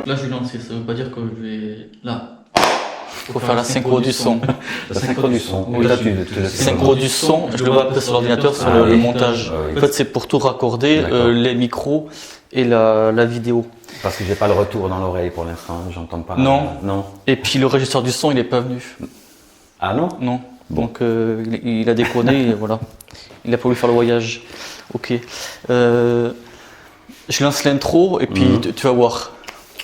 Là, je vais lancer, ça veut pas dire que je vais... Là. Faut faire la synchro du son. La synchro du son. Oui. Synchro du son, je le vois après sur l'ordinateur, sur le montage. En fait, c'est pour tout raccorder, les micros et la vidéo. Parce que j'ai pas le retour dans l'oreille pour l'instant, j'entends pas. Non. Non. Et puis le régisseur du son, il est pas venu. Ah non? Non. Bon. Donc il a déconné et voilà. Il a pas voulu faire le voyage. Ok. Je lance l'intro et puis tu vas voir.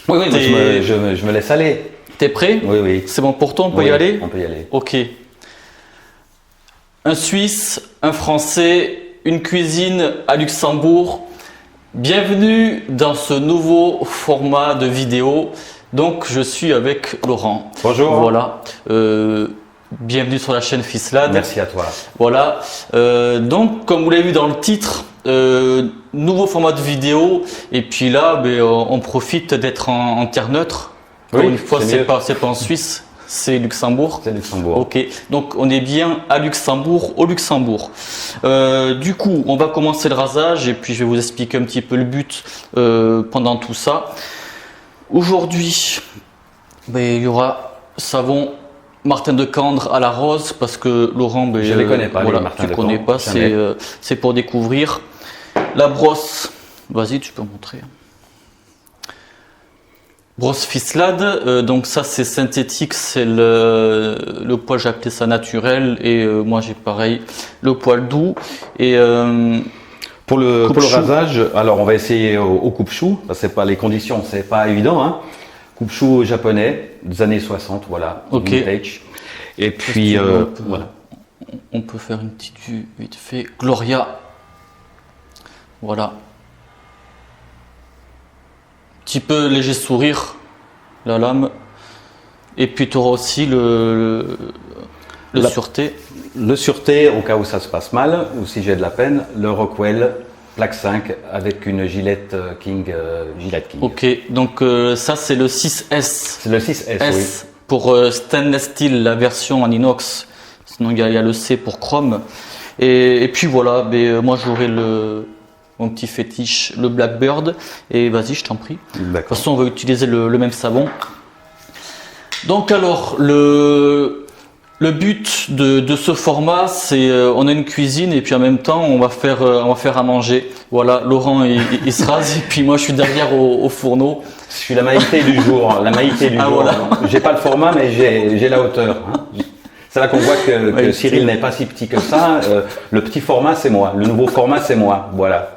Oui, moi, je me laisse aller. T'es prêt? Oui, oui. C'est bon pour toi, on peut y aller? On peut y aller. Ok. Un Suisse, un Français, une cuisine à Luxembourg. Bienvenue dans ce nouveau format de vidéo. Donc je suis avec Laurent. Bonjour. Voilà. Bienvenue sur la chaîne Fislad. Merci à toi. Voilà. Donc comme vous l'avez vu dans le titre, nouveau format de vidéo. Et puis là, on profite d'être en terre neutre. Encore une fois, c'est pas en Suisse, c'est Luxembourg. C'est Luxembourg. Ok, donc on est bien à Luxembourg, au Luxembourg. Du coup, on va commencer le rasage et puis je vais vous expliquer un petit peu le but pendant tout ça. Aujourd'hui, il y aura savon Martin de Candre à la rose parce que Laurent, je les connais pas. Voilà, les Martin tu de connais Candre, pas, c'est pour découvrir. La brosse, vas-y, tu peux montrer. Brosse Fislad, donc ça c'est synthétique, c'est le poil, j'ai appelé ça naturel et moi j'ai pareil, le poil doux. Et pour le rasage, alors on va essayer au coupe-chou, parce que c'est pas les conditions, c'est pas évident. Hein. Coupe-chou japonais des années 60, voilà. Ok. Vintage. Et puis voilà. On peut faire une petite vue vite fait. Gloria, voilà. Petit peu léger sourire, la lame. Et puis tu auras aussi le sûreté. Le sûreté, au cas où ça se passe mal, ou si j'ai de la peine, le Rockwell Plaque 5 avec une Gillette King. Gillette King. Ok, donc ça c'est le 6S. C'est le 6S, oui. Pour stainless steel, la version en inox. Sinon il y a le C pour chrome. Et puis voilà, moi j'aurai mon petit fétiche, le Blackbird. Et vas-y, je t'en prie. De toute façon, on va utiliser le même savon. Donc alors, le but de ce format, c'est on a une cuisine et puis en même temps, on va faire à manger. Voilà, Laurent, il se rase et puis moi, je suis derrière au fourneau. Je suis la maïté du jour. La maïté du jour. Voilà. J'ai pas le format, mais j'ai la hauteur. Hein. C'est là qu'on voit que Cyril n'est pas si petit que ça. Le petit format, c'est moi. Le nouveau format, c'est moi. Voilà.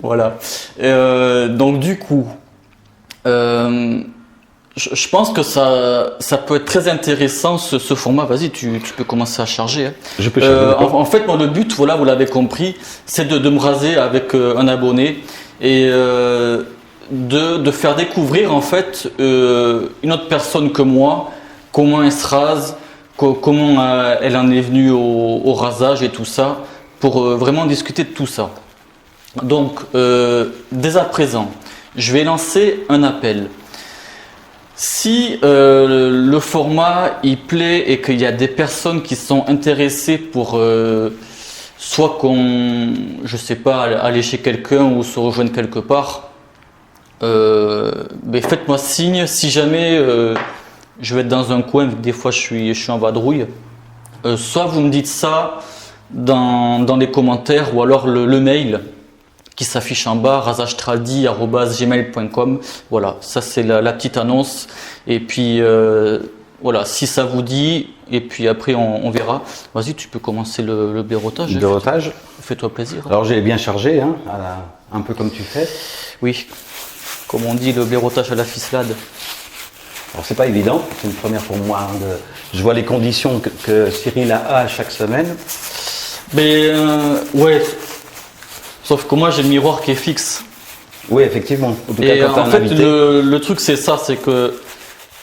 Voilà. Donc du coup, je pense que ça peut être très intéressant ce format. Vas-y, tu peux commencer à charger. Hein. Je peux charger. En fait, moi, le but, voilà, vous l'avez compris, c'est de me raser avec un abonné et de faire découvrir en fait une autre personne que moi, comment elle se rase, comment elle en est venue au rasage et tout ça, pour vraiment discuter de tout ça. Donc, dès à présent, je vais lancer un appel. Si le format il plaît et qu'il y a des personnes qui sont intéressées pour soit je sais pas, aller chez quelqu'un ou se rejoindre quelque part, faites-moi signe. Si jamais je vais être dans un coin, des fois je suis en vadrouille, soit vous me dites ça dans les commentaires ou alors le mail qui s'affiche en bas, rasagetradi@gmail.com. Voilà, ça c'est la petite annonce. Et puis voilà, si ça vous dit, et puis après on verra. Vas-y, tu peux commencer le blaireautage. Le blaireautage. Fais-toi plaisir. Alors j'ai bien chargé, hein, un peu comme tu fais. Oui, comme on dit, le blaireautage à la Fislad. Alors c'est pas évident, c'est une première pour moi. Je vois les conditions que Cyril a chaque semaine. Mais ouais. Sauf que moi j'ai le miroir qui est fixe. Oui, effectivement. En tout et cas, en fait, le truc c'est ça, c'est que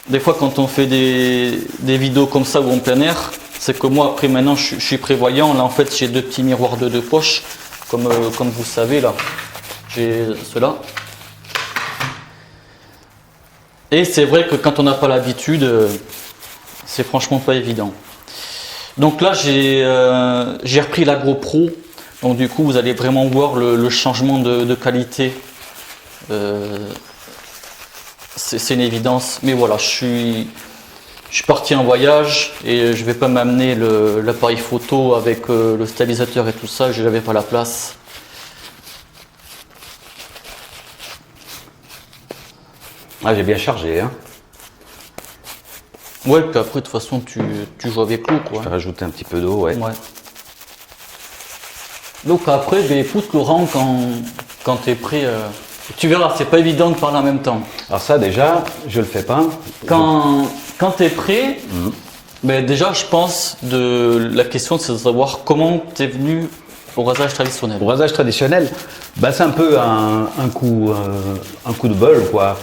des fois quand on fait des vidéos comme ça ou en plein air, c'est que moi après maintenant je suis prévoyant. Là en fait j'ai deux petits miroirs de poche, comme vous savez là. J'ai ceux-là. Et c'est vrai que quand on n'a pas l'habitude, c'est franchement pas évident. Donc là j'ai repris la GoPro. Donc du coup, vous allez vraiment voir le changement de qualité c'est une évidence. Mais voilà, je suis parti en voyage et je vais pas m'amener l'appareil photo avec le stabilisateur et tout ça, je n'avais pas la place. Ah, j'ai bien chargé, hein. Ouais, puis après, de toute façon, tu joues avec l'eau, quoi. Je vais rajouter un petit peu d'eau, ouais. Donc après, ben, écoute, Laurent, quand tu es prêt, tu verras, c'est pas évident de parler en même temps. Alors ça, déjà, je le fais pas. Quand tu es prêt, ben, déjà, je pense, la question, c'est de savoir comment tu es venu au rasage traditionnel. Au rasage traditionnel, bah, c'est un peu un coup de bol, quoi.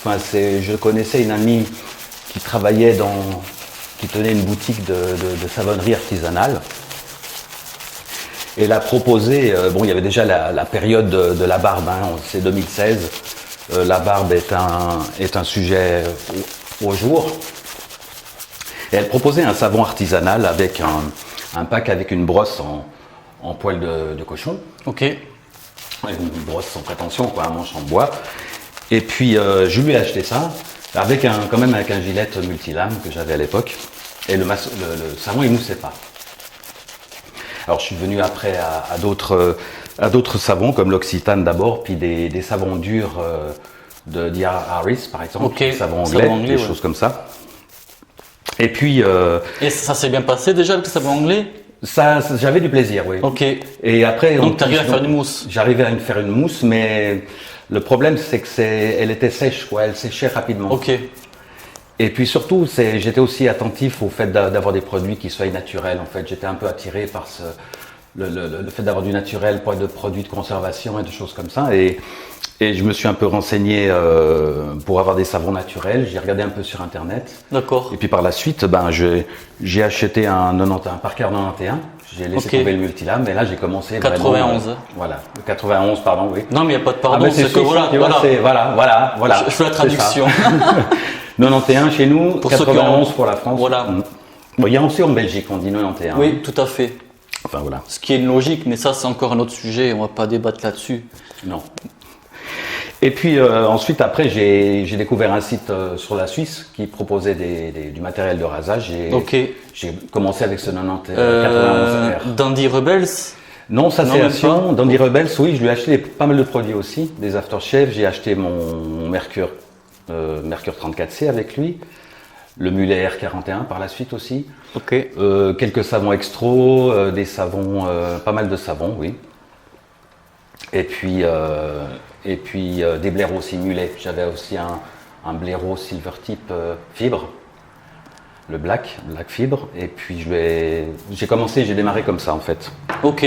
Enfin, je connaissais une amie qui travaillait qui tenait une boutique de savonnerie artisanale. Et elle a proposé, bon, il y avait déjà la période de la barbe, hein, c'est 2016. La barbe est un sujet au jour. Et elle proposait un savon artisanal avec un pack avec une brosse en poil de cochon. Ok. Une brosse sans prétention, quoi, un manche en bois. Et puis je lui ai acheté ça, quand même avec un gilet multilame que j'avais à l'époque. Et le savon il moussait pas. Alors je suis venu après à d'autres savons comme l'Occitane d'abord, puis des savons durs de D.R. Harris par exemple, des savons anglais, des choses comme ça. Et puis et ça s'est bien passé déjà avec le savon anglais? Ça, j'avais du plaisir, oui. Ok. Et après, donc tu arrives à faire une mousse? J'arrivais à faire une mousse, mais le problème c'est que elle était sèche, quoi. Elle séchait rapidement. Ok. Et puis surtout, j'étais aussi attentif au fait d'avoir des produits qui soient naturels. En fait, j'étais un peu attiré par le fait d'avoir du naturel, pas de produits de conservation et de choses comme ça. Et je me suis un peu renseigné pour avoir des savons naturels. J'ai regardé un peu sur Internet. D'accord. Et puis par la suite, j'ai acheté un Parker 91. J'ai laissé tomber le multilame. Et là, j'ai commencé 91. Vraiment, voilà. Le 91, pardon, oui. Non, mais il n'y a pas de pardon. C'est que voilà. Je fais la traduction. 91 chez nous, pour 91 pour la France. Voilà. Bon, il y a aussi en Belgique, on dit 91. Oui, tout à fait. Enfin voilà. Ce qui est une logique, mais ça c'est encore un autre sujet, on va pas débattre là-dessus. Non. Et puis ensuite, après, j'ai découvert un site sur la Suisse qui proposait du matériel de rasage. J'ai commencé avec ce 91R. Dandy Rebels? Non, ça c'est Action. Dandy Rebels, oui, je lui ai acheté pas mal de produits aussi, des aftershave. J'ai acheté mon Mercure 34C avec lui, le Mulet R41 par la suite aussi. Ok. Quelques savons extro, des savons, pas mal de savons, oui. Et puis des blaireaux simulés. J'avais aussi un blaireau silver type fibre, le black fibre. Et puis j'ai démarré comme ça en fait. Ok.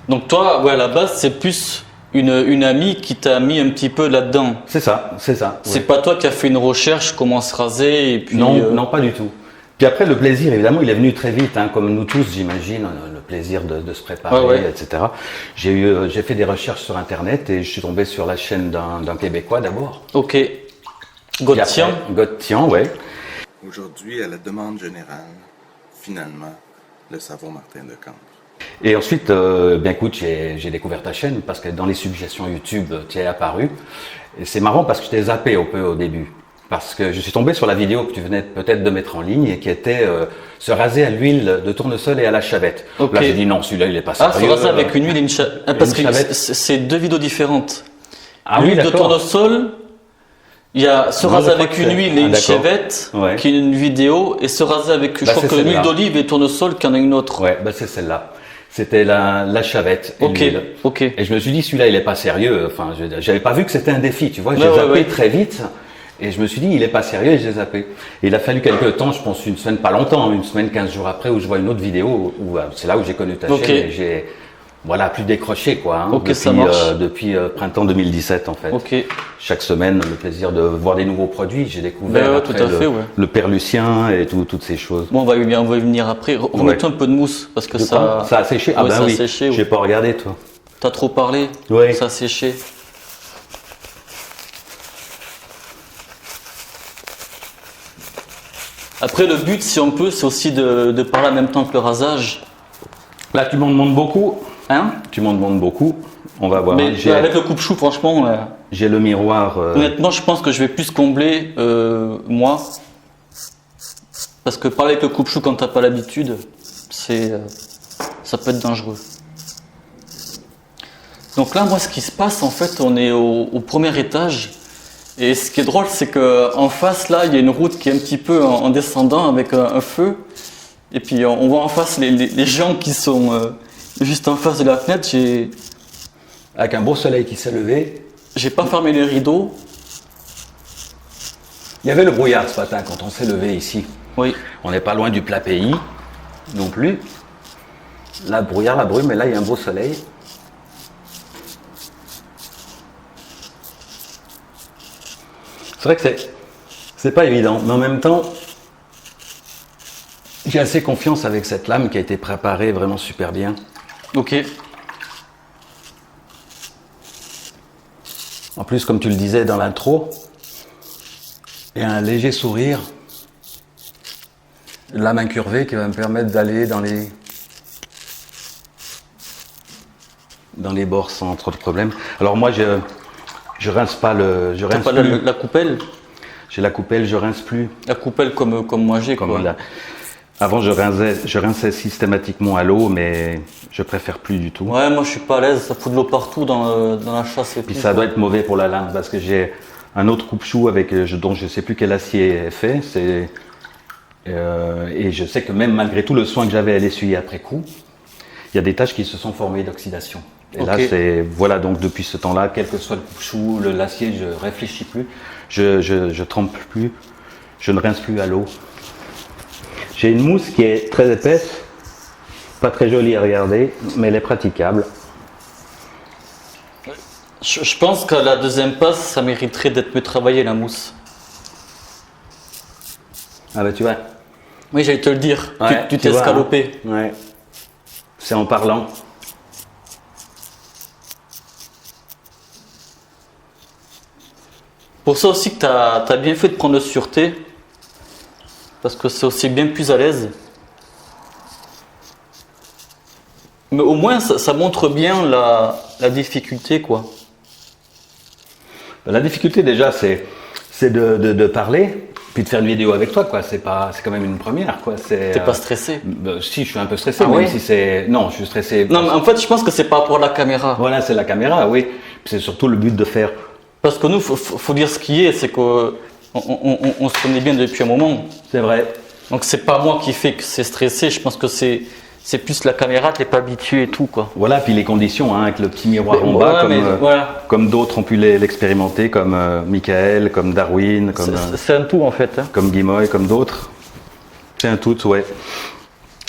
Donc toi, ouais, à la base, c'est plus une amie qui t'a mis un petit peu là-dedans. C'est ça. C'est pas toi qui as fait une recherche, comment se raser et puis. Non, pas du tout. Puis après, le plaisir, évidemment, il est venu très vite, hein, comme nous tous, j'imagine, le plaisir de se préparer, etc. J'ai fait des recherches sur Internet et je suis tombé sur la chaîne d'un Québécois d'abord. Ok. Gauthier. Ouais. Aujourd'hui, à la demande générale, finalement, le savon Martin de Cambre. Et ensuite, écoute, j'ai découvert ta chaîne parce que dans les suggestions YouTube, tu es apparu. Et c'est marrant parce que je t'ai zappé un peu au début. Parce que je suis tombé sur la vidéo que tu venais peut-être de mettre en ligne et qui était se raser à l'huile de tournesol et à la chavette. Okay. Là, j'ai dit non, celui-là, il est pas sérieux. Se raser avec une huile et une chavette. Parce que c'est deux vidéos différentes. L'huile de tournesol, il y a se raser avec une huile et une chavette, qui est une vidéo, et se raser avec, je crois que l'huile d'olive et tournesol, qui en a une autre. Ouais, c'est celle-là. C'était la chavette et l'huile. Ok. Et je me suis dit, celui-là, il est pas sérieux. Enfin, j'avais pas vu que c'était un défi, tu vois. J'ai zappé très vite. Et je me suis dit, il est pas sérieux et je l'ai zappé. Et il a fallu quelques temps, je pense une semaine, pas longtemps, une semaine, 15 jours après, où je vois une autre vidéo, où c'est là où j'ai connu ta chaîne et j'ai, plus décroché, quoi. Depuis printemps 2017, en fait. Ok. Chaque semaine, le plaisir de voir des nouveaux produits. J'ai découvert le perlucien et toutes ces choses. Bon, on va y venir après. Remets-toi un peu de mousse, parce que ça a séché. Ah oui. J'ai pas regardé, toi. T'as trop parlé. Oui. Ça a séché. Après, le but, si on peut, c'est aussi de parler en même temps que le rasage. Là, tu m'en demandes beaucoup. Hein? Tu m'en demandes beaucoup. On va voir. Mais avec le coupe-chou, franchement, j'ai le miroir. honnêtement, je pense que je vais plus combler moi. Parce que parler avec le coupe-chou quand t'as pas l'habitude, ça peut être dangereux. Donc là, moi, ce qui se passe, en fait, on est au premier étage. Et ce qui est drôle, c'est qu'en face, là, il y a une route qui est un petit peu en descendant avec un feu. Et puis, on voit en face les gens qui sont juste en face de la fenêtre. Avec un beau soleil qui s'est levé. J'ai pas fermé les rideaux. Il y avait le brouillard ce matin quand on s'est levé ici. Oui. On n'est pas loin du plat pays non plus. La brouillard, la brume, mais là, il y a un beau soleil. C'est vrai que c'est pas évident, mais en même temps, j'ai assez confiance avec cette lame qui a été préparée vraiment super bien. Ok. En plus, comme tu le disais dans l'intro, il y a un léger sourire, lame incurvée qui va me permettre d'aller dans les bords sans trop de problèmes. Alors moi, je rince pas le... Je T'as rince pas plus. la coupelle? J'ai la coupelle, je rince plus. La coupelle comme moi j'ai, quoi. Avant, je rinçais systématiquement à l'eau, mais je préfère plus du tout. Ouais, moi je suis pas à l'aise, ça fout de l'eau partout dans la chasse et Puis tout, ça quoi. doit être mauvais pour la lame, parce que j'ai un autre coupe-chou dont je sais plus quel acier est fait. Et je sais que même malgré tout le soin que j'avais à l'essuyer après coup, il y a des taches qui se sont formées d'oxydation. Et là, voilà, donc depuis ce temps-là, quel que soit le coupe-chou, l'acier, je réfléchis plus, je trempe plus, je ne rince plus à l'eau. J'ai une mousse qui est très épaisse, pas très jolie à regarder, mais elle est praticable. Je pense qu'à la deuxième passe, ça mériterait d'être mieux travaillé, la mousse. Ah bah tu vois. Oui, j'allais te le dire, Ouais, tu t'es vois, escalopé. hein. Ouais. C'est en parlant. Pour ça aussi que tu as bien fait de prendre le sûreté, parce que c'est aussi bien plus à l'aise. Mais au moins, ça montre bien la difficulté, quoi. La difficulté déjà, c'est de parler, puis de faire une vidéo avec toi, quoi. C'est quand même une première, quoi. T'es pas stressé? Si, je suis un peu stressé, Ah même ouais? si c'est... Non, je suis stressé. Non, mais en fait, je pense que c'est pas pour la caméra. Voilà, c'est la caméra, oui. Puis c'est surtout le but de faire... Parce que nous, faut dire ce qui est, c'est qu'on se connaît bien depuis un moment. C'est vrai. Donc c'est pas moi qui fais que c'est stressé, je pense que c'est plus la caméra, t'es pas habitué et tout, quoi. Voilà, puis les conditions, hein, avec le petit miroir en Ouais, bas, mais voilà. comme d'autres ont pu l'expérimenter, comme Michael, comme Darwin, C'est un tout en fait. Hein. comme Guimoy, comme d'autres. C'est un tout, ouais.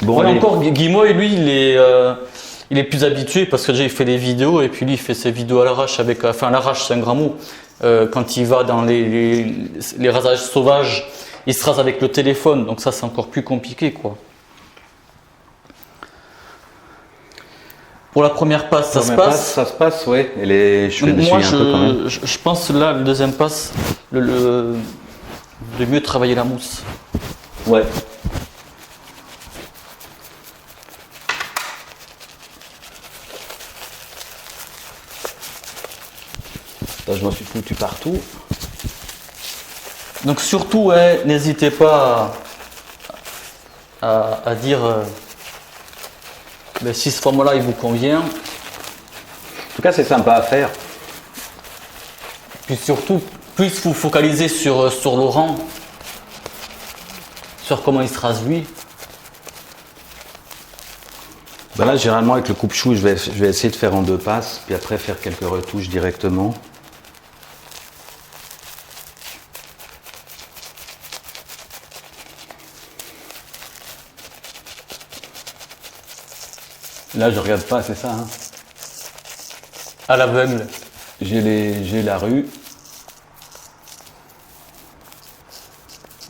Bon, Ouais, allez. encore, Guimoy, lui, il est plus habitué parce que déjà il fait des vidéos et puis lui il fait ses vidéos à l'arrache à l'arrache c'est un grand mot. Quand il va dans les rasages sauvages, il se rase avec le téléphone, donc ça c'est encore plus compliqué, quoi. Pour la première passe, ça se passe. Ça se passe, ouais. Je fais Moi, un peu quand même. je pense là, le deuxième passe, de mieux travailler la mousse. Ouais. Là, je m'en suis foutu partout. Donc surtout, n'hésitez pas à dire si ce format-là il vous convient. En tout cas, c'est sympa à faire. Puis surtout, plus vous focalisez sur Laurent, sur comment il se rase lui. Ben là, généralement, avec le coupe-chou, je vais essayer de faire en 2 passes, puis après faire quelques retouches directement. Là, je regarde pas, c'est ça. Hein. À l'aveugle. J'ai la rue.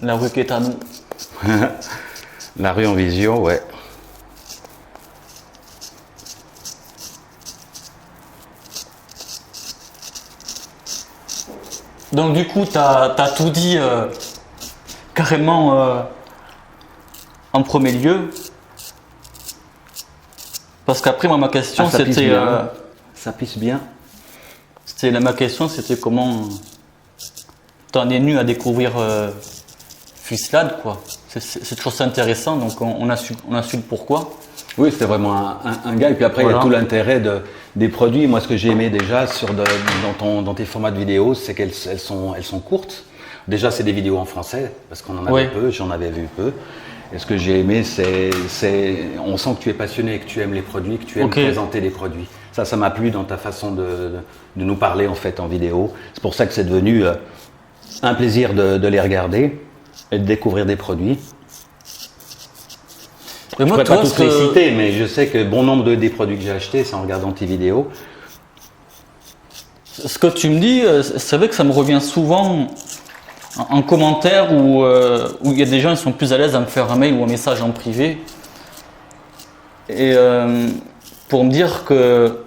La rue qui est à nous. La rue en vision, ouais. Donc du coup, t'as tout dit carrément en premier lieu. Parce qu'après, moi, ma question, Ah, ça pisse c'était... bien. ça pisse bien. Ma question, c'était comment t'en es venu à découvrir Fislad, quoi. C'est toujours ça intéressant, donc on a su le pourquoi. Oui, c'était vraiment un gars. Et puis après, il y a tout l'intérêt des produits. Moi, ce que j'ai aimé déjà dans tes formats de vidéos, c'est qu'elles sont courtes. Déjà, c'est des vidéos en français, parce qu'on en avait peu, j'en avais vu peu. Et ce que j'ai aimé, on sent que tu es passionné, que tu aimes les produits, que tu aimes présenter les produits. Ça m'a plu dans ta façon de nous parler en fait en vidéo. C'est pour ça que c'est devenu un plaisir de les regarder et de découvrir des produits. Je ne pourrais pas tous les citer, mais je sais que bon nombre des produits que j'ai achetés, c'est en regardant tes vidéos. Ce que tu me dis, c'est vrai que ça me revient souvent en commentaire où il y a des gens qui sont plus à l'aise à me faire un mail ou un message en privé. Et pour me dire que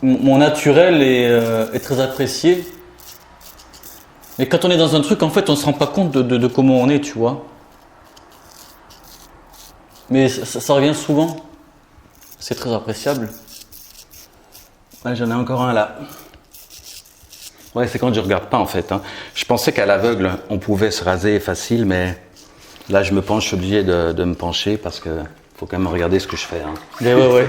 mon naturel est très apprécié. Mais quand on est dans un truc, en fait, on ne se rend pas compte de comment on est, tu vois. Mais ça revient souvent. C'est très appréciable. Ouais, j'en ai encore un là. Ouais, c'est quand je regarde pas en fait. Hein. Je pensais qu'à l'aveugle, on pouvait se raser facile, mais là, je suis obligé de me pencher parce que faut quand même regarder ce que je fais. Hein. Mais ouais.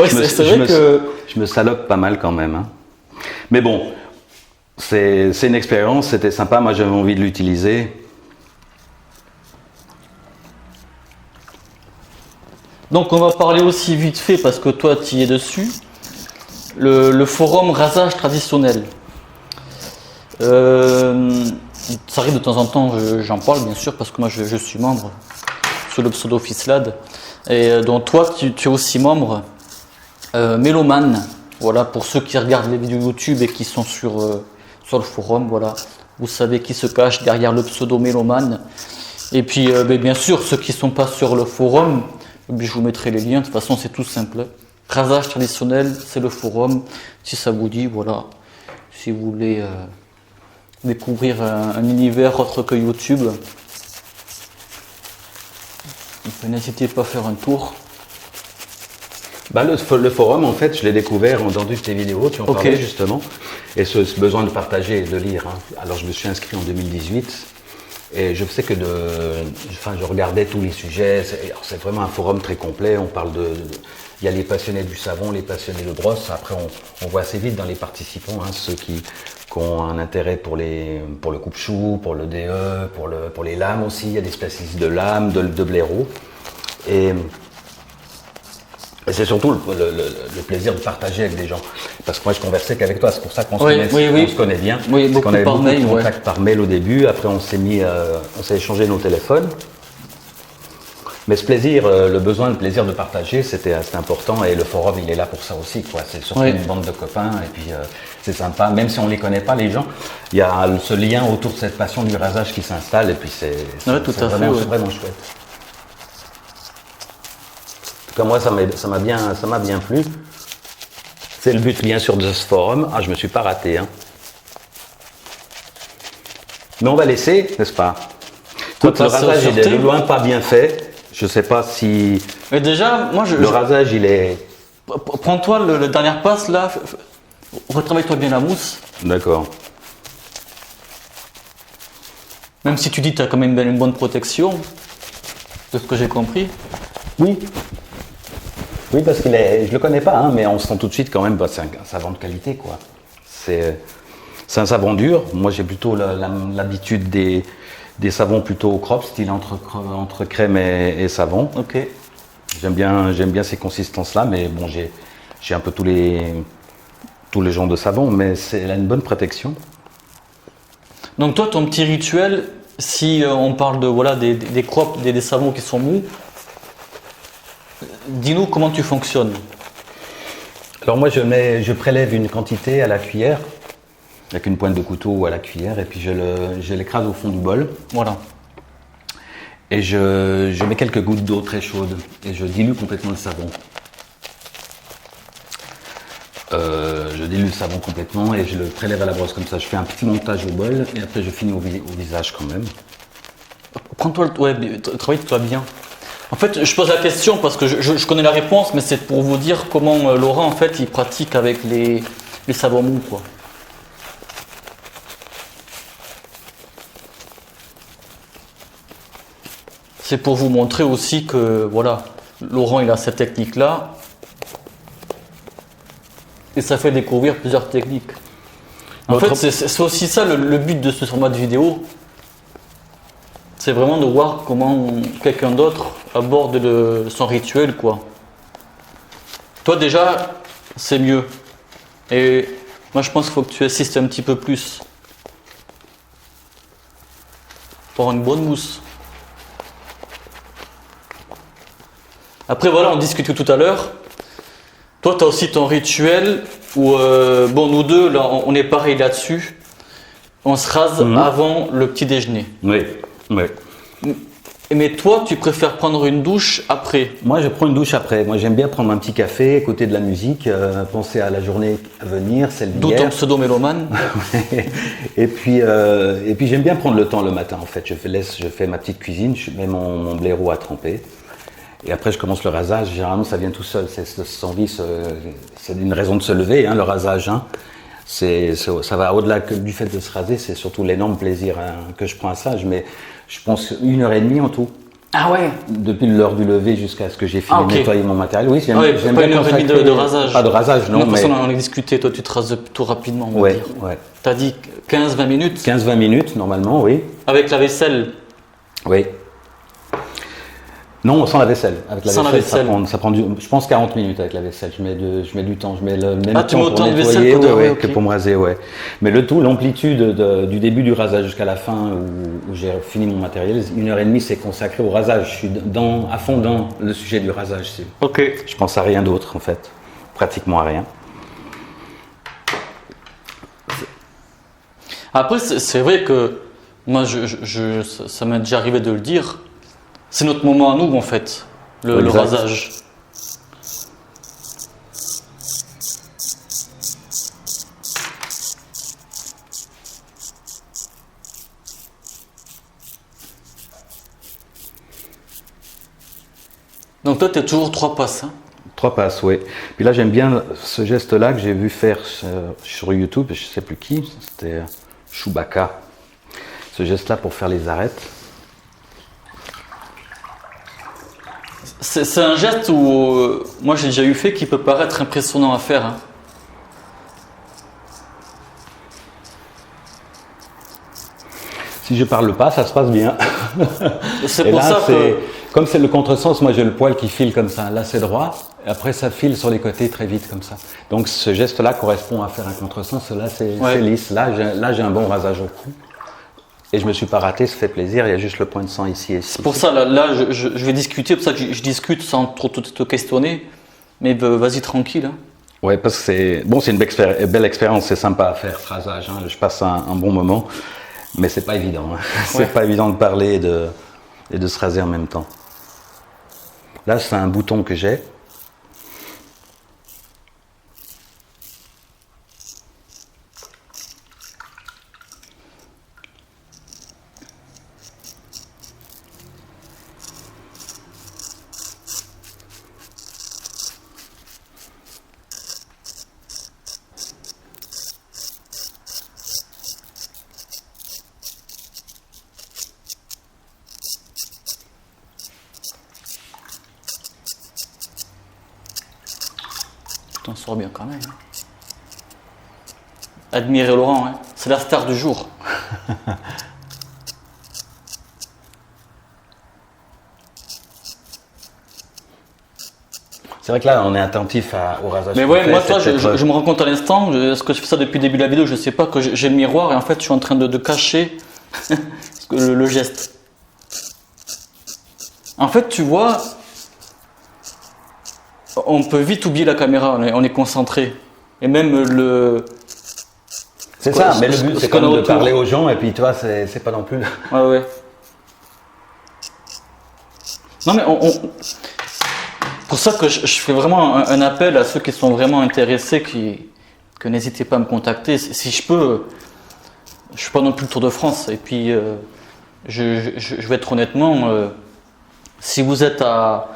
C'est vrai que je me salope pas mal quand même. Hein. Mais bon, c'est une expérience, c'était sympa. Moi, j'avais envie de l'utiliser. Donc on va parler aussi vite fait, parce que toi tu y es dessus, le forum rasage traditionnel. Ça arrive de temps en temps, j'en parle bien sûr, parce que moi je suis membre sous le pseudo Fislad. Et donc toi tu es aussi membre mélomane. Voilà, pour ceux qui regardent les vidéos YouTube et qui sont sur le forum, voilà, vous savez qui se cache derrière le pseudo mélomane. Et puis bien sûr ceux qui ne sont pas sur le forum, je vous mettrai les liens, de toute façon c'est tout simple. Rasage traditionnel, c'est le forum, si ça vous dit, voilà. Si vous voulez découvrir un univers autre que YouTube, n'hésitez pas à faire un tour. Bah le forum, en fait, je l'ai découvert dans une de tes vidéos, tu en parlais justement, et ce besoin de partager et de lire. Hein. Alors je me suis inscrit en 2018. Et je sais que je regardais tous les sujets, c'est vraiment un forum très complet, on parle il y a les passionnés du savon, les passionnés de brosse, après on voit assez vite dans les participants, hein, ceux qui ont un intérêt pour le coupe-chou, pour le DE, pour les lames aussi, il y a des spécialistes de lames, de blaireaux. Et c'est surtout le plaisir de partager avec des gens. Parce que moi, je conversais qu'avec toi, c'est pour ça qu'on se connaît bien. Oui, on avait beaucoup mail, de contacts par mail au début, après on s'est échangé nos téléphones. Mais ce plaisir, le plaisir de partager, c'était important, et le forum, il est là pour ça aussi, quoi. C'est surtout une bande de copains, et puis c'est sympa, même si on les connaît pas, les gens, il y a ce lien autour de cette passion du rasage qui s'installe, et puis c'est vraiment chouette. Comme moi, ça m'a bien plu. C'est le but, bien sûr, de ce forum. Ah, je me suis pas raté. Hein. Mais on va laisser, n'est-ce pas? Écoute, le rasage, il est de loin pas bien fait. Je sais pas si... Mais déjà, moi, le rasage, il est... Prends-toi la dernière passe, là. Retravaille-toi bien la mousse. D'accord. Même si tu dis que tu as quand même une bonne protection, de ce que j'ai compris. Oui. Oui, parce que je le connais pas, hein, mais on sent tout de suite quand même, c'est un savon de qualité, quoi. C'est un savon dur. Moi, j'ai plutôt l'habitude des savons plutôt crop, style entre crème et savon. Ok. J'aime bien ces consistances-là, mais bon, j'ai un peu tous les genres de savons, mais elle a une bonne protection. Donc toi, ton petit rituel, si on parle des crops, des savons qui sont mous, dis-nous comment tu fonctionnes. Alors moi, je prélève une quantité à la cuillère, avec une pointe de couteau à la cuillère, et puis je l'écrase au fond du bol. Voilà. Et je mets quelques gouttes d'eau très chaude, et je dilue complètement le savon. Je dilue le savon complètement, et je le prélève à la brosse comme ça. Je fais un petit montage au bol, et après je finis au visage quand même. Prends-toi, travaille-toi bien. En fait, je pose la question parce que je connais la réponse, mais c'est pour vous dire comment Laurent, en fait, il pratique avec les savons mous, quoi. C'est pour vous montrer aussi que, voilà, Laurent, il a cette technique-là. Et ça fait découvrir plusieurs techniques. En fait, c'est aussi ça le but de ce format de vidéo. C'est vraiment de voir comment quelqu'un d'autre aborde son rituel, quoi. Toi, déjà, c'est mieux. Et moi, je pense qu'il faut que tu assistes un petit peu plus. Pour avoir une bonne mousse. Après, voilà, on discutait tout à l'heure. Toi, tu as aussi ton rituel où, bon, nous deux, là, on est pareil là-dessus. On se rase avant le petit déjeuner. Oui, oui. Mais toi, tu préfères prendre une douche après? Moi, je prends une douche après. Moi, j'aime bien prendre un petit café, écouter de la musique, penser à la journée à venir, celle d'hier. D'où ton pseudo-mélomane. et puis j'aime bien prendre le temps le matin, en fait. Je fais ma petite cuisine, je mets mon blaireau à tremper. Et après, je commence le rasage. Généralement, ça vient tout seul. C'est envie, c'est une raison de se lever, hein, le rasage. Hein. Ça va au-delà du fait de se raser, c'est surtout l'énorme plaisir que je prends à ça. Je pense 1h30 en tout. Ah ouais. Depuis l'heure du lever jusqu'à ce que j'ai fini de nettoyer mon matériel. Oui, j'aime pas bien 1h30 de rasage. Pas de rasage, non. Mais on en a discuté. Toi, tu te rases plutôt rapidement, on va dire. Ouais. T'as dit 15-20 minutes. 15-20 minutes, normalement, oui. Avec la vaisselle. Oui. Non, sans la vaisselle. Avec la vaisselle, ça prend je pense 40 minutes avec la vaisselle. Je mets du temps. Je mets le même temps pour nettoyer que pour me raser, ouais. Mais le tout, l'amplitude du début du rasage jusqu'à la fin où j'ai fini mon matériel, 1h30, c'est consacré au rasage. Je suis à fond dans le sujet du rasage. Ok. Je pense à rien d'autre en fait, pratiquement à rien. Après, c'est vrai que moi, ça m'est déjà arrivé de le dire. C'est notre moment à nous, en fait, le rasage. Donc toi, tu es toujours 3 passes. Hein? 3 passes, oui. Puis là, j'aime bien ce geste-là que j'ai vu faire sur YouTube, je ne sais plus qui, c'était Chewbacca. Ce geste-là pour faire les arêtes. C'est un geste où moi j'ai déjà eu fait qui peut paraître impressionnant à faire. Hein. Si je parle pas, ça se passe bien. C'est pour ça que... Comme c'est le contresens, moi j'ai le poil qui file comme ça. Là c'est droit, et après ça file sur les côtés très vite comme ça. Donc ce geste-là correspond à faire un contresens. Là c'est lisse. Là j'ai un bon rasage au cou. Et je me suis pas raté, ça fait plaisir, il y a juste le point de sang ici et ici. C'est pour ça, là je vais discuter, c'est pour ça que je discute sans trop te questionner, mais vas-y tranquille. Hein. Ouais, parce que c'est une belle expérience, c'est sympa à faire ce rasage, hein. Je passe un bon moment, mais c'est pas évident. Hein. C'est pas évident de parler et de se raser en même temps. Là, c'est un bouton que j'ai. T'en sors bien quand même. Hein. Admirez Laurent, hein. C'est la star du jour. C'est vrai que là, on est attentif au rasage. Mais ouais, moi, toi, je me rends compte à l'instant, est-ce que je fais ça depuis le début de la vidéo, je sais pas, que j'ai le miroir et en fait, je suis en train de cacher le geste. En fait, tu vois, on peut vite oublier la caméra, on est concentré. Et même le... C'est ça, mais le but, c'est quand même de parler aux gens et puis toi, c'est pas non plus... Ouais. Non, mais pour ça que je fais vraiment un appel à ceux qui sont vraiment intéressés, que n'hésitez pas à me contacter. Si je peux, je suis pas non plus le Tour de France. Et puis, je vais être honnêtement, Si vous êtes à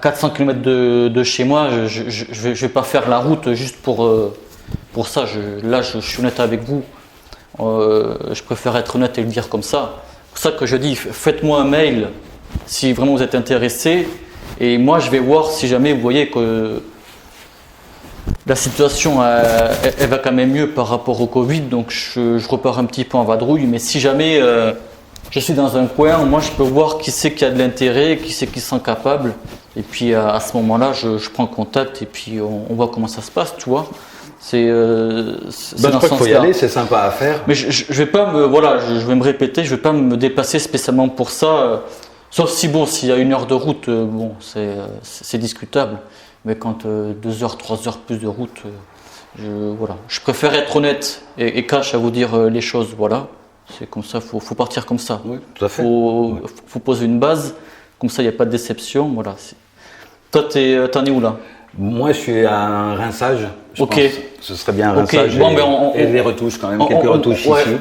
400 km de chez moi, je vais pas faire la route juste pour ça. Là, je suis honnête avec vous. Je préfère être honnête et le dire comme ça. C'est pour ça que je dis, faites-moi un mail si vraiment vous êtes intéressé. Et moi, je vais voir si jamais vous voyez que la situation elle va quand même mieux par rapport au Covid. Donc, je repars un petit peu en vadrouille. Mais si jamais je suis dans un coin, moi, je peux voir qui c'est qui a de l'intérêt, qui c'est qui se sent capable. Et puis, à ce moment-là, je prends contact et puis on voit comment ça se passe, tu vois. C'est je crois qu'il faut y aller, c'est sympa à faire. Mais je vais pas je vais me répéter, je vais pas me déplacer spécialement pour ça. Sauf si s'il y a 1 heure de route, c'est discutable. Mais quand 2 heures, 3 heures plus de route, je préfère être honnête et cash à vous dire les choses. Voilà, c'est comme ça, faut partir comme ça. Oui, tout à fait. Faut poser une base, comme ça il n'y a pas de déception. Voilà. Toi, t'en es où là? Moi, je suis à un rinçage. Je pense. Ce serait bien un rinçage et des retouches quand même, quelques retouches ici.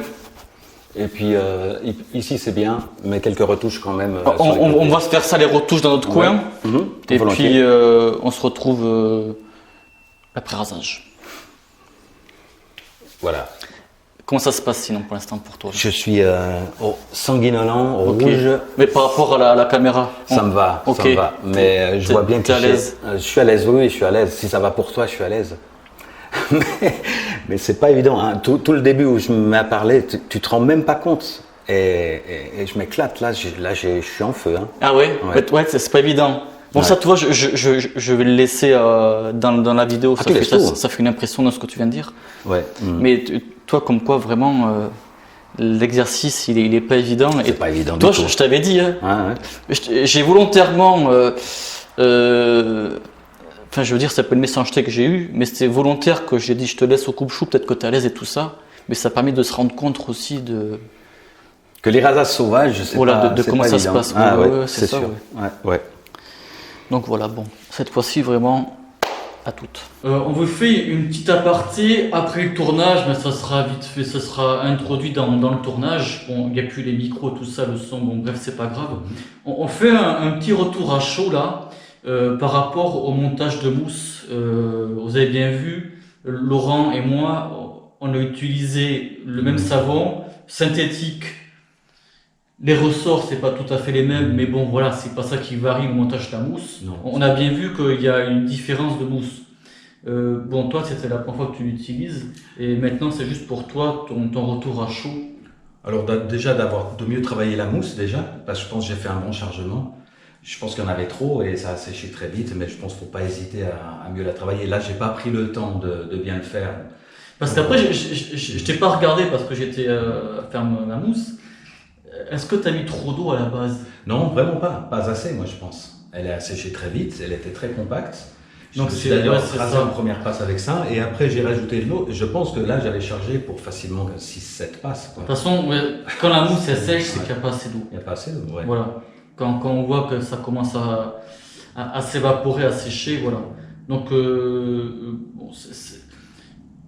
Et puis ici c'est bien, mais quelques retouches quand même. On va se faire ça, les retouches dans notre coin. Et puis on se retrouve après rasage. Voilà. Comment ça se passe sinon pour l'instant pour toi? Je suis sanguinolent, rouge. Mais par rapport à la caméra? Ça me va, ça me va. Mais je vois bien que tu es à l'aise. Je suis à l'aise, oui, je suis à l'aise. Si ça va pour toi, je suis à l'aise. mais c'est pas évident. Hein. Tout le début où je m'ai parlé, tu te rends même pas compte. Et je m'éclate. Là, je suis en feu. Hein. Ah ouais, c'est pas évident. Bon, ça, tu vois, je vais le laisser dans la vidéo. Ça fait une impression dans ce que tu viens de dire. Ouais. Mais toi, comme quoi, vraiment, l'exercice, il est pas évident. C'est pas évident toi, du tout. Je t'avais dit, hein, ouais. j'ai volontairement... Enfin, je veux dire, c'est pas une méchanceté que j'ai eue, mais c'était volontaire que j'ai dit je te laisse au coupe-chou, peut-être que tu es à l'aise et tout ça. Mais ça permet de se rendre compte aussi que les rasages sauvages, c'est voilà, pas de comment ça se passe. C'est sûr. Ouais. Donc voilà, bon, cette fois-ci vraiment à toutes. On vous fait une petite aparté après le tournage, mais ça sera vite fait, ça sera introduit dans le tournage. Bon, il n'y a plus les micros, tout ça, le son, bon bref, c'est pas grave. On fait un petit retour à chaud là. Par rapport au montage de mousse, vous avez bien vu, Laurent et moi, on a utilisé le même savon synthétique. Les ressorts, c'est pas tout à fait les mêmes, mais bon, voilà, c'est pas ça qui varie au montage de la mousse. Non. On a bien vu qu'il y a une différence de mousse. Bon, toi, c'était la première fois que tu l'utilises, et maintenant, c'est juste pour toi, ton retour à chaud. Alors, déjà, de mieux travailler la mousse, déjà, parce que je pense que j'ai fait un bon chargement. Je pense qu'il y en avait trop et ça a séché très vite, mais je pense qu'il ne faut pas hésiter à mieux la travailler. Là, je n'ai pas pris le temps de bien le faire. Parce qu'après, je t'ai pas regardé parce que j'étais à faire ma mousse. Est-ce que tu as mis trop d'eau à la base? Non, vraiment pas. Pas assez, moi, je pense. Elle a séché très vite, elle était très compacte. Donc, c'est d'ailleurs rasé en première passe avec ça. Et après, j'ai rajouté de l'eau. Je pense que là, j'avais chargé pour facilement 6-7 passes. De toute façon, quand la mousse est sèche, c'est qu'il n'y a pas assez d'eau. Il n'y a pas assez d'eau, ouais. Voilà. Quand on voit que ça commence à s'évaporer, à sécher, voilà. Donc, on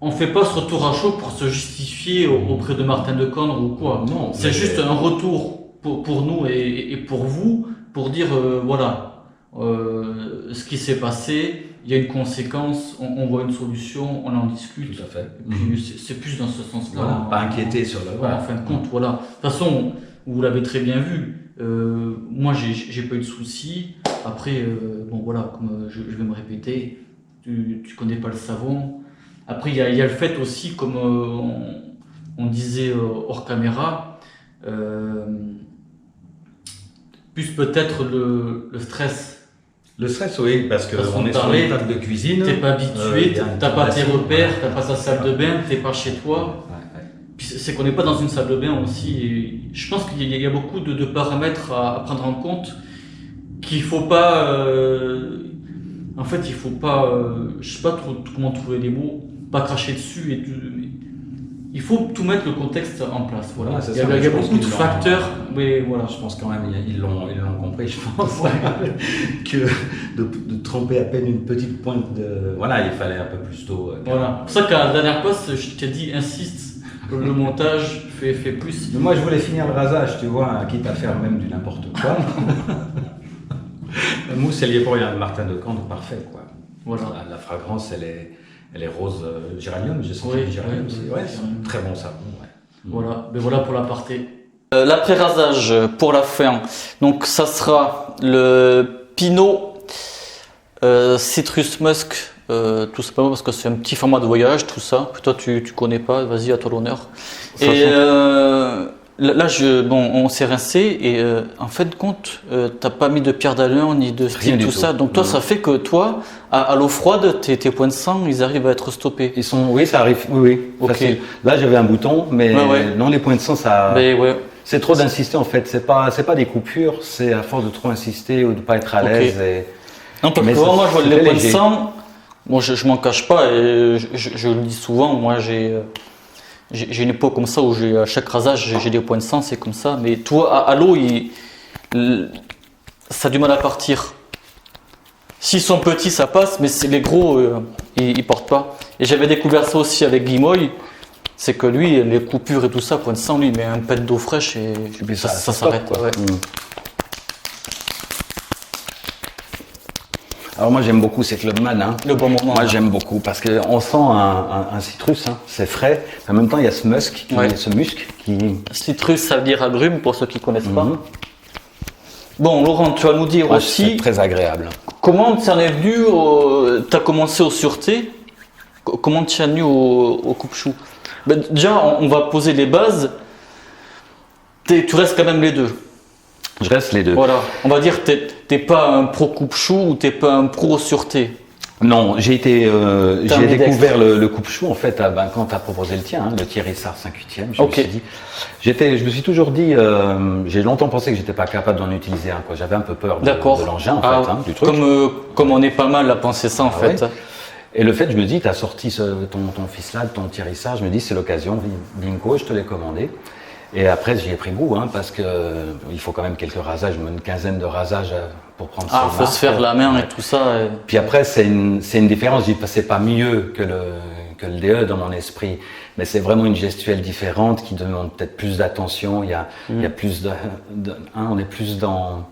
ne fait pas ce retour à chaud pour se justifier auprès de Martin de Condre ou quoi. Non. C'est juste un retour pour nous et pour vous, pour dire, voilà, ce qui s'est passé, il y a une conséquence, on voit une solution, on en discute. Tout à fait. Et puis, c'est plus dans ce sens-là. Voilà, pas inquiéter sur la voilà, en fin de compte, voilà. De toute façon, vous l'avez très bien vu. Moi, j'ai pas eu de soucis. Après, bon voilà, comme je vais me répéter, tu connais pas le savon. Après, il y a le fait aussi, comme on disait hors caméra, plus peut-être le stress. Le stress, oui, parce qu'on est sur une table de cuisine. T'es pas habitué, t'as pas tes repères, t'as pas ta salle de bain, t'es pas chez toi. Puis c'est qu'on n'est pas dans une salle de bain aussi. Et je pense qu'il y a beaucoup de paramètres à prendre en compte qu'il faut pas. En fait, il faut pas. Je sais pas trop comment trouver les mots. Pas cracher dessus il faut tout mettre le contexte en place. Voilà. Il y a beaucoup de facteurs, mais voilà. Je pense quand même ils l'ont compris, je pense, que de tremper à peine une petite pointe de. Voilà, il fallait un peu plus d'eau. Voilà. C'est pour ça qu'à la dernière passe, je t'ai dit insiste. Le montage fait plus. Mais moi, je voulais finir le rasage, tu vois, quitte à faire même du n'importe quoi. La mousse, elle y est pour rien. Martin de Candre, parfait, quoi. Voilà. La fragrance, elle est rose géranium. J'ai senti le géranium aussi. Ouais, c'est très bon savon. Ouais. Voilà, mais voilà pour l'aparté. L'après-rasage pour la fin. Donc ça sera le Pinot Citrus Musk, tout simplement parce que c'est un petit format de voyage, tout ça. Toi, tu connais pas, vas-y, à toi l'honneur. Et là, on s'est rincé et en fin de compte, t'as pas mis de pierre d'alun ni de style, tout ça. Donc toi, ça fait que toi, à l'eau froide, tes points de sang, ils arrivent à être stoppés. Oui, ça arrive. Oui. Ok. Facile. Là, j'avais un bouton, mais non, les points de sang, ça. Mais ouais. C'est trop d'insister en fait. C'est pas des coupures. C'est à force de trop insister ou de pas être à l'aise. Et... Non, parce que moi, je vois les points de sang. Moi, je m'en cache pas et je le dis souvent. Moi, j'ai une époque comme ça où à chaque rasage, j'ai des points de sang, c'est comme ça. Mais toi, à l'eau, ça a du mal à partir. S'ils sont petits, ça passe, mais les gros, ils portent pas. Et j'avais découvert ça aussi avec Guimoy. C'est que lui, les coupures et tout ça, point de sang, lui, il met un pet d'eau fraîche et ça s'arrête. Ouais. Alors moi j'aime beaucoup, c'est Clubman. Hein. Le bon moment. Moi j'aime beaucoup parce qu'on sent un citrus, hein. C'est frais. En même temps il y a ce musc, qui... Citrus, ça veut dire agrume pour ceux qui ne connaissent pas. Bon, Laurent, tu vas nous dire aussi... C'est très agréable. Comment tu en es venu, tu as commencé aux sûretés, comment tu es venu au coupe-chou? Déjà, on va poser les bases. Tu restes quand même les deux. Je reste les deux. Voilà. On va dire que t'es pas un pro coupe-chou ou t'es pas un pro sûreté. Non, j'ai découvert le coupe-chou en fait quand tu as proposé le tien, le Thierry Sarr 5/8e. Je me suis toujours dit, j'ai longtemps pensé que j'étais pas capable d'en utiliser un. J'avais un peu peur de l'engin en fait, du truc. Comme on est pas mal à penser ça en fait. Ouais. Et le fait, je me dis, tu as sorti ton ficelade, ton Thierry Sarr, je me dis, c'est l'occasion, bingo, je te l'ai commandé. Et après, j'y ai pris goût, parce que il faut quand même quelques rasages, une quinzaine de rasages pour prendre ça. Faut se faire la main et tout ça. Puis après, c'est une différence. Je dis pas, c'est pas mieux que le DE dans mon esprit, mais c'est vraiment une gestuelle différente qui demande peut-être plus d'attention. Il y a plus on est plus dans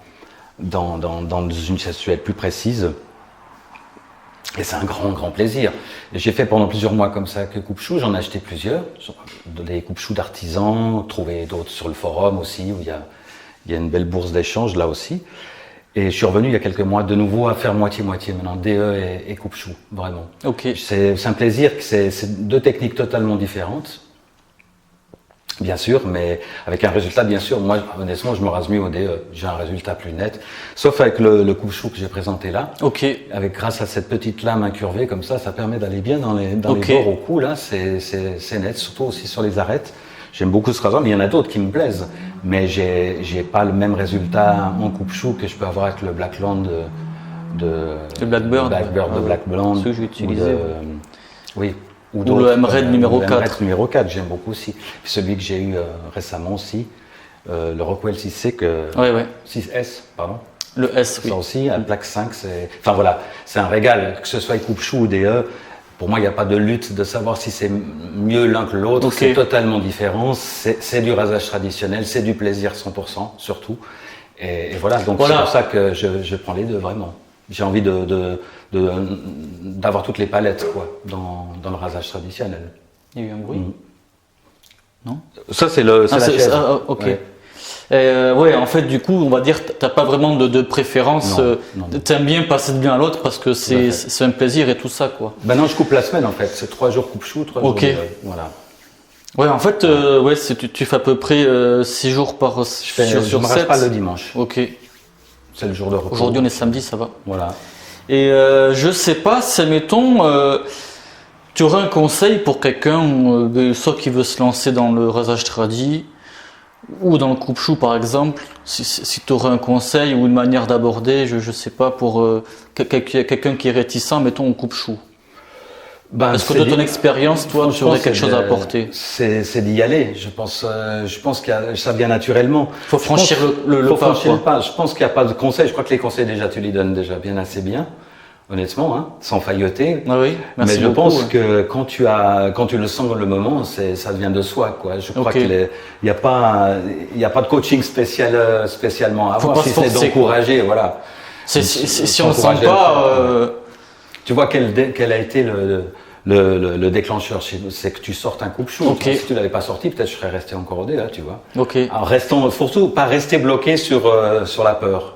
une gestuelle plus précise. Et c'est un grand plaisir. J'ai fait pendant plusieurs mois comme ça que coupe-chou, j'en ai acheté plusieurs, des coupe-chous d'artisans, trouvé d'autres sur le forum aussi, où il y a une belle bourse d'échange là aussi. Et je suis revenu il y a quelques mois de nouveau à faire moitié-moitié maintenant, DE et coupe-chou, vraiment. Ok. C'est un plaisir, c'est deux techniques totalement différentes. Bien sûr, mais avec un résultat, bien sûr, moi, honnêtement, je me rase mieux au DE. J'ai un résultat plus net. Sauf avec le coupe-chou que j'ai présenté là. Ok. Grâce à cette petite lame incurvée, comme ça permet d'aller bien dans les bords au cou, là. C'est net, surtout aussi sur les arêtes. J'aime beaucoup ce rasoir, mais il y en a d'autres qui me plaisent. Mais j'ai pas le même résultat en coupe-chou que je peux avoir avec le Blackland le Blackbird. De Blackland. Celui que j'ai utilisé. Oui. Ou le M-Red numéro 4. Le M-Red numéro 4, j'aime beaucoup aussi. Puis celui que j'ai eu récemment aussi, le Rockwell 6C, 6S, pardon. Le S, oui. Ça aussi, à plaque 5, enfin voilà, c'est un régal, que ce soit coupe-chou ou DE. Pour moi, il n'y a pas de lutte de savoir si c'est mieux l'un que l'autre. Okay. C'est totalement différent. C'est du rasage traditionnel, c'est du plaisir 100%, surtout. Et voilà, donc c'est pour ça que je prends les deux, vraiment. J'ai envie d'avoir toutes les palettes dans le rasage traditionnel. Il y a eu un bruit Non. Ça, c'est la chaise. Ok. Ouais. En fait, du coup, on va dire que tu n'as pas vraiment de préférence. Tu aimes bien passer de l'un à l'autre parce que c'est un plaisir et tout ça, quoi. Ben non, je coupe la semaine en fait. C'est 3 jours coupe-chou, 3 jours. Voilà. Ouais, en fait, tu fais à peu près 6 jours par sur 7. Je ne me rase pas le dimanche. Ok. C'est le jour de repos. Aujourd'hui, on est samedi, ça va. Voilà. Et je sais pas si, mettons, tu aurais un conseil pour quelqu'un, soit qui veut se lancer dans le rasage tradi ou dans le coupe-chou par exemple, si tu aurais un conseil ou une manière d'aborder, je sais pas, pour quelqu'un qui est réticent, mettons, au coupe-chou. Est-ce que de ton expérience, toi, tu aurais quelque chose à apporter? C'est d'y aller. Je pense que ça vient naturellement. Faut franchir le pas. Je pense qu'il n'y a pas de conseil. Je crois que les conseils déjà, tu les donnes déjà bien assez bien, honnêtement, sans failloter. Ah oui, merci. Mais je pense que quand tu le sens dans le moment, ça vient de soi, quoi. Je crois qu'il n'y a pas de coaching spécialement à avoir, si c'est d'encourager, voilà. Si on ne sent pas... Tu vois quel a été le déclencheur chez nous, c'est que tu sortes un coupe-chou. Okay. Si tu l'avais pas sorti, peut-être je serais resté encore au dé là, tu vois. Okay. Alors restons, surtout pas rester bloqué sur la peur.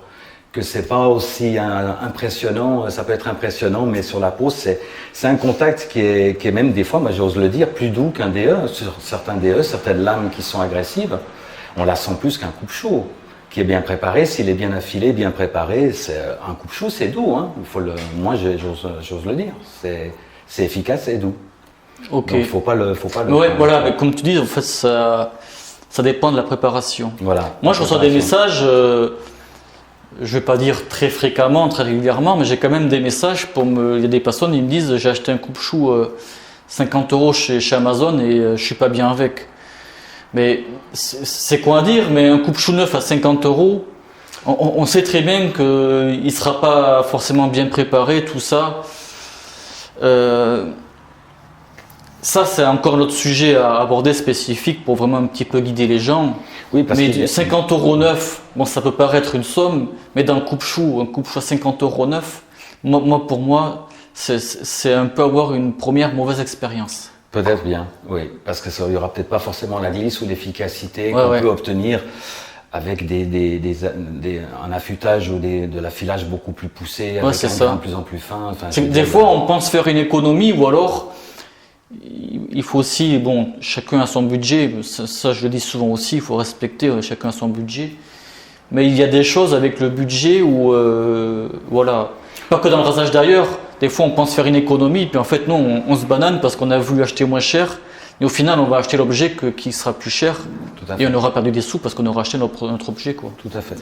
Que c'est pas aussi impressionnant, ça peut être impressionnant, mais sur la peau, c'est un contact qui est même des fois, moi j'ose le dire, plus doux qu'un DE. Sur certains DE, certaines lames qui sont agressives, on la sent plus qu'un coupe-chou qui est bien préparé. S'il est bien affilé, bien préparé, un coupe-chou, c'est doux. Hein. Moi, j'ose le dire. C'est efficace et doux. Ok. Donc, faut pas le. Ouais, voilà. Mais comme tu dis, en fait, ça dépend de la préparation. Voilà. Moi, je reçois des messages. Je vais pas dire très fréquemment, très régulièrement, mais j'ai quand même des messages il y a des personnes, ils me disent, j'ai acheté un coupe-chou 50 € chez Amazon et je suis pas bien avec. Mais c'est quoi à dire, mais un coupe-chou neuf à 50 €, on sait très bien qu'il ne sera pas forcément bien préparé, tout ça. Ça, c'est encore un autre sujet à aborder spécifique pour vraiment un petit peu guider les gens. Oui, parce mais 50 € neuf, bon, ça peut paraître une somme, mais dans un coupe-chou à 50 € neuf, pour moi, c'est un peu avoir une première mauvaise expérience. Peut-être bien, oui, parce que il n'y aura peut-être pas forcément la glisse ou l'efficacité qu'on peut obtenir avec un affûtage ou de l'affilage beaucoup plus poussé, avec un grain de plus en plus fin. Enfin, des fois, on pense faire une économie ou alors il faut aussi, bon, chacun a son budget, ça je le dis souvent aussi, il faut respecter, chacun a son budget. Mais il y a des choses avec le budget où, voilà, pas que dans le rasage d'ailleurs, des fois on pense faire une économie, puis en fait non, on se banane parce qu'on a voulu acheter moins cher, et au final on va acheter l'objet qui sera plus cher, et on aura perdu des sous parce qu'on aura acheté notre objet, quoi. Tout à fait.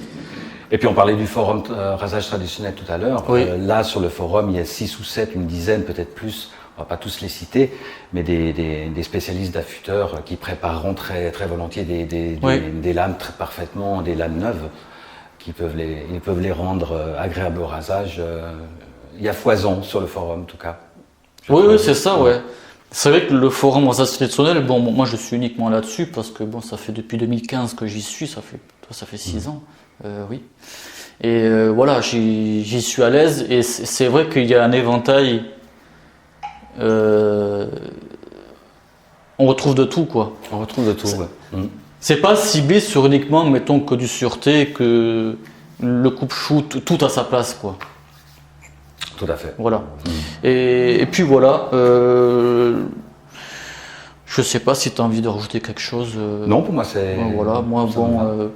Et puis on parlait du forum rasage traditionnel tout à l'heure. Oui. Là sur le forum, il y a 6 ou 7, une dizaine peut-être plus, on va pas tous les citer, mais des spécialistes d'affûteurs qui prépareront très, très volontiers des lames très parfaitement, des lames neuves, ils peuvent les rendre agréables au rasage. Il y a foison sur le forum en tout cas. Oui, c'est ça, ouais. C'est vrai que le forum rasage traditionnel, bon, moi je suis uniquement là-dessus parce que bon, ça fait depuis 2015 que j'y suis, ça fait 6 ans, oui. Et voilà, j'y suis à l'aise et c'est vrai qu'il y a un éventail. On retrouve de tout, quoi. On retrouve de tout, ouais. C'est pas ciblé sur uniquement, mettons, que du sûreté, que le coupe-chou, tout à sa place, quoi. Tout à fait. Voilà. Et puis voilà. Je sais pas si tu as envie de rajouter quelque chose. Non, pour moi c'est. Voilà, moi bon,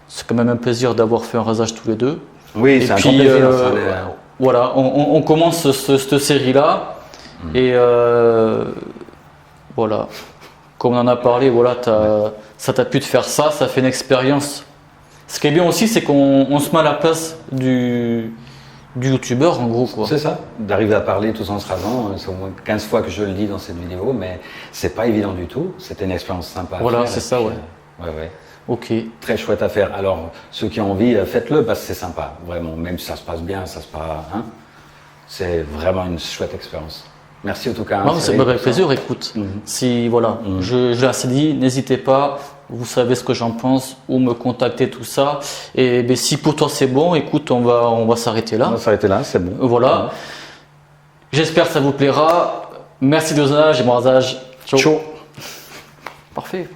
c'est quand même un plaisir d'avoir fait un rasage tous les deux. Oui, c'est un grand plaisir. Voilà, on commence cette série-là. Et voilà, comme on en a parlé, voilà, ça t'a pu te faire ça fait une expérience. Ce qui est bien aussi, c'est qu'on se met à la place du youtubeur, en gros, quoi. C'est ça, d'arriver à parler tous en se rasant. C'est au moins 15 fois que je le dis dans cette vidéo, mais c'est pas évident du tout. C'était une expérience sympa à faire. Voilà, c'est ça, ouais. Ouais. Ok. Très chouette à faire. Alors, ceux qui ont envie, faites-le parce que c'est sympa, vraiment. Même si ça se passe bien, hein, c'est vraiment une chouette expérience. Merci en tout cas. Non, c'est avec plaisir, écoute. Si, voilà, je l'ai assez dit, n'hésitez pas, vous savez ce que j'en pense, ou me contacter, tout ça. Et ben, si pour toi c'est bon, écoute, on va s'arrêter là. On va s'arrêter là, c'est bon. Voilà. J'espère que ça vous plaira. Merci de visionnage et bon rasage. Ciao. Ciao. Parfait.